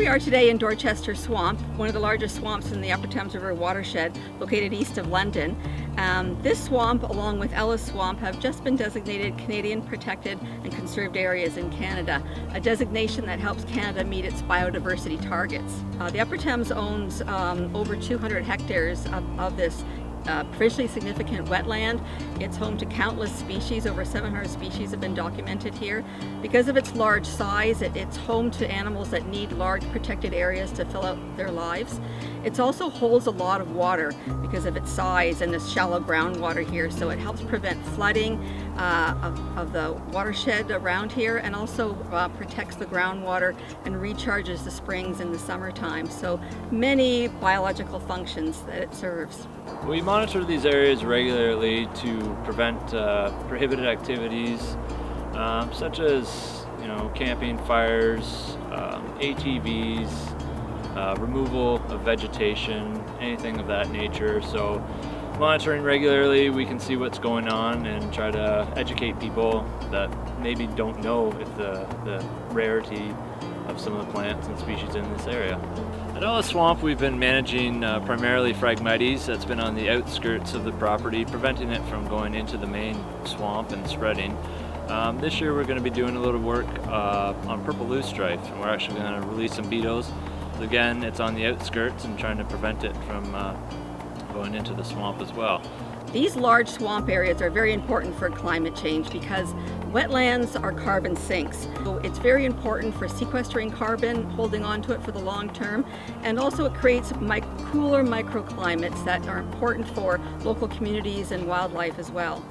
are today in Dorchester Swamp, one of the largest swamps in the Upper Thames River watershed, located east of London. This swamp, along with Ellice Swamp, have just been designated Canadian Protected and Conserved Areas in Canada, a designation that helps Canada meet its biodiversity targets. The Upper Thames owns over 200 hectares of this provincially significant wetland. It's home to countless species. Over 700 species have been documented here. Because of its large size, it's home to animals that need large protected areas to fill out their lives. It also holds a lot of water because of its size and the shallow groundwater here, so it helps prevent flooding of the watershed around here, and also protects the groundwater and recharges the springs in the summertime. So many biological functions that it serves. We monitor these areas regularly to prevent prohibited activities such as camping, fires, ATVs, removal of vegetation, anything of that nature. So monitoring regularly, we can see what's going on and try to educate people that maybe don't know if the rarity of some of the plants and species in this area. At Ellice Swamp, we've been managing primarily Phragmites that's been on the outskirts of the property, preventing it from going into the main swamp and spreading. This year we're going to be doing a little work on purple loosestrife, and we're actually going to release some beetles. So again, it's on the outskirts and trying to prevent it from going into the swamp as well. These large swamp areas are very important for climate change because wetlands are carbon sinks. So it's very important for sequestering carbon, holding on to it for the long term, and also it creates cooler microclimates that are important for local communities and wildlife as well.